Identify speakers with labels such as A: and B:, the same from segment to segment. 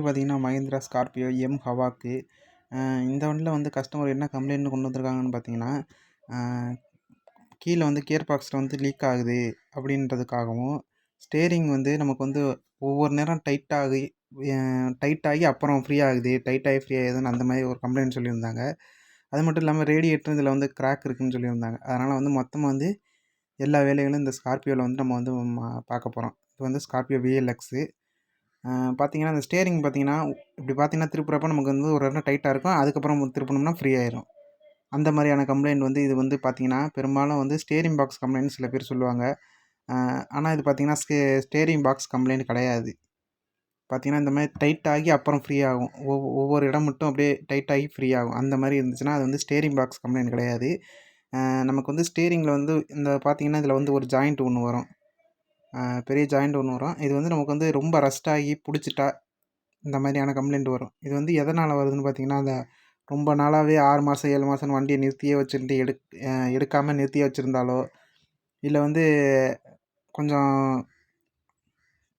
A: பார்த்தீங்கன்னா, Mahindra Scorpio M ஹவாக்கு. இந்த வண்டியில வந்து கஸ்டமர் என்ன கம்ப்ளைண்ட்னு கொண்டு வந்திருக்காங்கன்னு பார்த்தீங்கன்னா, அ கீழ வந்து கியர் பாக்ஸில வந்து லீக் ஆகுது அப்படின்றதுக்காகவும், ஸ்டீரிங் வந்து நமக்கு வந்து ஒவ்வொரு நேரம் டைட் ஆகி அப்புறம் ஃப்ரீ ஆகுது. டைட் ஆகி ஃப்ரீ ஆகுதுன்னு அந்த மாரி ஒரு கம்ப்ளைண்ட் சொல்லியிருந்தாங்க. அது மட்டும் இல்லாம ரேடியேட்டரும் இதில வந்து கிராக் இருக்குன்னு சொல்லியிருந்தாங்க. அதனால வந்து மொத்தமா வந்து எல்லா வேலைகளும் இந்த ஸ்கார்பியோல வந்து நம்ம வந்து பார்க்க போறோம். இது வந்து ஸ்கார்பியோ விஎல்எக்ஸு. பார்த்தீங்கன்னா, இந்த ஸ்டீரிங் பார்த்தீங்கன்னா, இப்படி பார்த்தீங்கன்னா திருப்புறப்ப நமக்கு வந்து ஒரு இடம் டைட்டா இருக்கும். அதுக்கப்புறம் திருப்புனோம்னா ஃப்ரீ ஆயிரும். அந்த மாரியான கம்ப்ளைண்ட் வந்து இது வந்து பார்த்தீங்கன்னா, பெரும்பாலும் வந்து ஸ்டீரிங் பாக்ஸ் கம்ப்ளைண்ட்னு சில பேர் சொல்லுவாங்க. அ ஆனா இது பார்த்தீங்கன்னா, ஸ்டீரிங் பாக்ஸ் கம்ப்ளைண்ட் கிடையாது. பார்த்தீங்கன்னா, இந்த மாரி டைட் ஆகி அப்புறம் ஃப்ரீ ஆகும். ஒவ்வொரு இடம் மட்டும் அப்படியே டைட் ஆகி ஃப்ரீ ஆகும். அந்த மாரி இருந்துச்சுன்னா, அது வந்து ஸ்டீரிங் பாக்ஸ் கம்ப்ளைண்ட் கிடையாது. நமக்கு வந்து ஸ்டீரிங்கில வந்து இந்த பார்த்தீங்கன்னா, இதில வந்து ஒரு ஜாயிண்ட் ஒண்ணு வரும். பெரிய ஜாயிண்ட் ஒண்ணு வரும். இது வந்து நமக்கு வந்து ரொம்ப ரஸ்ட் ஆகி புடிச்சிட்டா, இந்த மாரியான கம்ப்ளைண்ட் வரும். இது வந்து எதனால வருதுன்னு பார்த்தீங்கன்னா, அந்த ரொம்ப நாளாவே 6 மாசம், 7 மாசம்னு வண்டிய நிறுத்தியே வச்சுருந்து எடுக்காம நிறுத்தியே வச்சிருந்தாலோ, இல்ல வந்து கொஞ்சம்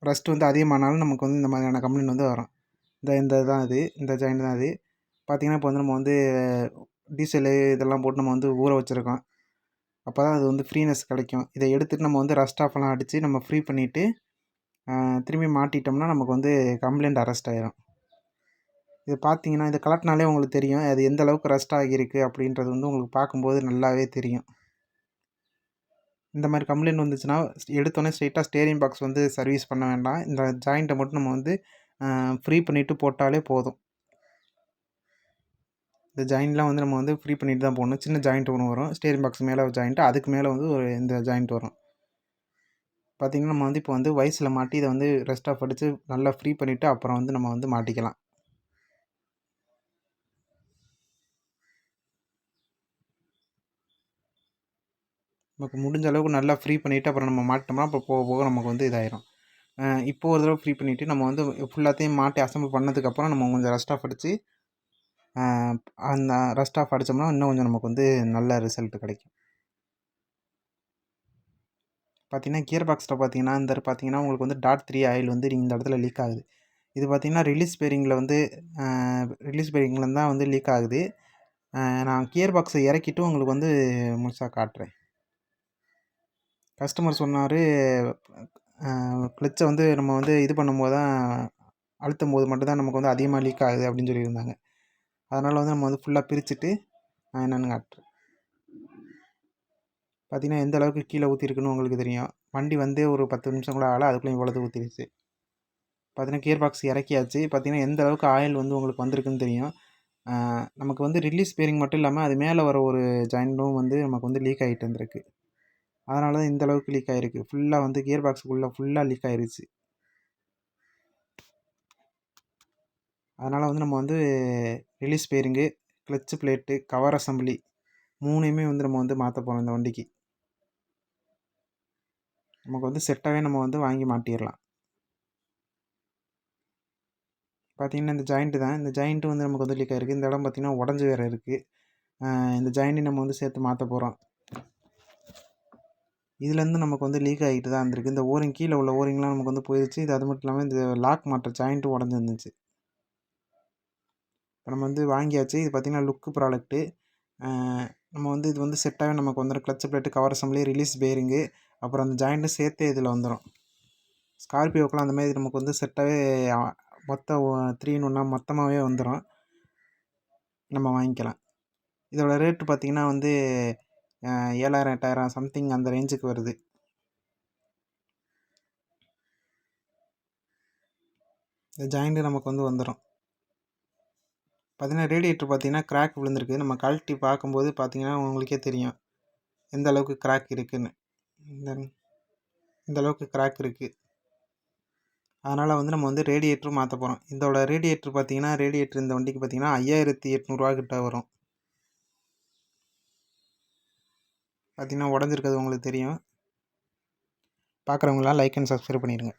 A: ரஸ்ட் வந்து அதிகமானாலும் நமக்கு வந்து இந்த மாதிரியான கம்ப்ளைண்ட் வந்து வரும். இந்த தான் அது. இந்த ஜாயிண்ட் தான் அது. பார்த்தீங்கன்னா, இப்போ வந்து நம்ம வந்து டீசலு இதெல்லாம் போட்டு நம்ம வந்து ஊற வச்சிருக்கோம். அப்பதான் அது வந்து ஃப்ரீனஸ் கிடைக்கும். இத எடுத்துட்டு நம்ம வந்து ரஸ்ட் ஆஃப்லாம் அடிச்சு நம்ம ஃப்ரீ பண்ணிட்டு, திரும்பி மாட்டிட்டோம்னா நமக்கு வந்து கம்ப்ளைண்ட் அரெஸ்ட் ஆயிரும். இது பார்த்தீங்கன்னா, இத கழட்டுனாலே உங்களுக்கு தெரியும். அது எந்த அளவுக்கு ரஸ்ட் ஆகியிருக்கு அப்படின்றது வந்து உங்களுக்கு பார்க்கும்போது நல்லாவே தெரியும். இந்த மாரி கம்ப்ளைண்ட் வந்துச்சுன்னா, எடுத்தோனே ஸ்ட்ரெயிட்டா ஸ்டீரிங் பாக்ஸ் வந்து சர்வீஸ் பண்ண வேண்டாம். இந்த ஜாயிண்ட்ட மட்டும் நம்ம வந்து ஃப்ரீ பண்ணிட்டு போட்டாலே போதும். இந்த ஜாயிண்ட்லாம் வந்து நம்ம வந்து ஃப்ரீ பண்ணிட்டு தான் போடணும். சின்ன ஜாயிண்ட் ஒண்ணு வரும். ஸ்டீரிங் பாக்ஸ் மேல ஒரு ஜாயிண்ட். அதுக்கு மேல வந்து இந்த ஜாயிண்ட் வரும். பார்த்தீங்கன்னா, நம்ம வந்து இப்போ வந்து வைஸ்ல மாட்டி இத வந்து ரெஸ்ட் ஆஃப் அடிச்சு நல்லா ஃப்ரீ பண்ணிட்டு, அப்புறம் வந்து நம்ம வந்து மாட்டிக்கலாம். நமக்கு முடிஞ்ச அளவுக்கு நல்லா ஃப்ரீ பண்ணிட்டு, அப்புறம் நம்ம மாட்டிட்டோம்னா, அப்போ போக போக நமக்கு வந்து இதாயிரும். இப்போ ஒரு தடவ ஃப்ரீ பண்ணிட்டு, நம்ம வந்து ஃபுல்லாத்தையும் மாட்டி அசெம்பிள் பண்ணதுக்கப்புறம் நம்ம கொஞ்சம் ரெஸ்ட் ஆஃப் அடிச்சு, அ அந்த ரெஸ்ட் ஆஃப் அடிச்சோம்னா, இன்னும் கொஞ்சம் நமக்கு வந்து நல்ல ரிசல்ட் கிடைக்கும். பார்த்தீங்கன்னா, கியர் பாக்ஸ்ல பார்த்தீங்கன்னா, பார்த்தீங்கன்னா, உங்களுக்கு வந்து டாட் 3 ஆயில் வந்து இந்த இடத்துல லீக் ஆகுது. இது பார்த்தீங்கன்னா, அ ரிலீஸ் பேரிங்லேருந்து தான் வந்து லீக் ஆகுது. நான் கியர் பாக்ஸ இறக்கிட்டு உங்களுக்கு வந்து முழுசா காட்டுறேன். கஸ்டமர் சொன்னாரு, கிளச்ச வந்து நம்ம வந்து இது பண்ணும்போது தான் அழுத்தும்போது மட்டும் தான் நமக்கு வந்து அதிகமா லீக் ஆகுது அப்படின்னு சொல்லியிருந்தாங்க. அதனால வந்து நம்ம வந்து ஃபுல்லா பிரிச்சுட்டு, நான் என்னன்னு காட்டுறேன். பார்த்தீங்கன்னா, எந்த அளவுக்கு கீழ ஊத்திருக்குன்னு உங்களுக்கு தெரியும். வண்டி வந்தே ஒரு 10 நிமிஷம் கூட ஆகல. அதுக்குள்ள இவ்வளது ஊத்திருச்சு. பார்த்தீங்கன்னா, கியர் பாக்ஸ் இறக்கியாச்சு. பார்த்தீங்கன்னா, எந்த அளவுக்கு ஆயில் வந்து உங்களுக்கு வந்திருக்குன்னு தெரியும். அ நமக்கு வந்து ரிலீஸ் பேரிங் மட்டும் இல்லாம, அது மேல வர ஒரு ஜாயிண்ட்டும் வந்து நமக்கு வந்து லீக் ஆயிட்டு இருந்திருக்கு. அதனால தான் இந்த அளவுக்கு லீக் ஆயிருக்கு. ஃபுல்லா வந்து கியர் பாக்ஸுக்குள்ள ஃபுல்லா லீக் ஆயிருச்சு. அதனால வந்து நம்ம வந்து release bearing, clutch plate, cover assembly 3யுமே வந்து நம்ம வந்து மாத்த போறோம் இந்த வண்டிக்கு. நமக்கு வந்து செட்டாவே நம்ம வந்து வாங்கி மாட்டிர்லாம். பார்த்தீங்கன்னா, இந்த ஜாயிண்ட் தான். இந்த ஜாயிண்ட்டும் வந்து நமக்கு வந்து லீக் ஆயிருக்கு. இந்த இடம் பார்த்தீங்கன்னா, உடைஞ்சு வேற இருக்கு. இந்த ஜாயிண்ட்டையும் நம்ம வந்து சேர்த்து மாத்த போறோம். இதுலேருந்து நமக்கு வந்து லீக் ஆகிட்டு தான் இருந்திருக்கு. இந்த ஓரிங் கீழ உள்ள ஓரிங்லாம் நமக்கு வந்து போயிருச்சு. இது அது மட்டும் இல்லாம இந்த லாக் மாட்டுற ஜாயிண்ட்டும் உடைஞ்சிருந்துச்சு. இப்போ நம்ம வந்து வாங்கியாச்சு. இது பார்த்தீங்கன்னா, லுக் ப்ராடக்ட்டு. அ நம்ம வந்து இது வந்து செட்டாவே நமக்கு வந்துரும். Clutch plate, cover assembly, release bearing, அப்புறம் அந்த ஜாயிண்ட்டும் சேர்த்தே இதில வந்துரும். ஸ்கார்பியோக்கெல்லாம் அந்த மாரி நமக்கு வந்து செட்டாவே அ மொத்தம் 3 இன் 1 மொத்தமாவே வந்துரும். நம்ம வாங்கிக்கலாம். இதோட ரேட் பார்த்தீங்கன்னா வந்து 7,000, 8,000 சம்திங் அந்த ரேஞ்சுக்கு வருது. இந்த ஜாயிண்ட்டு நமக்கு வந்து வந்துரும். பார்த்தீங்கன்னா, ரேடியேட்டர் பார்த்தீங்கன்னா, கிராக் விழுந்திருக்கு. நம்ம கழட்டி பார்க்கும்போது பார்த்தீங்கன்னா, உங்களுக்கே தெரியும். எந்த அளவுக்கு கிராக் இருக்குன்னு. இந்த இந்த அளவுக்கு கிராக் இருக்கு. அதனால வந்து நம்ம வந்து ரேடியேட்டரும் மாத்த போறோம். இதோட ரேடியேட்டர் பார்த்தீங்கன்னா, இந்த வண்டிக்கு பார்த்தீங்கன்னா, ரூ. 5,800 கிட்ட வரும். பார்த்தீங்கன்னா, உடைஞ்சிருக்கிறது உங்களுக்கு தெரியும். பார்க்குறவங்கலாம் லைக் அண்ட் சப்ஸ்கிரைப் பண்ணிடுங்க.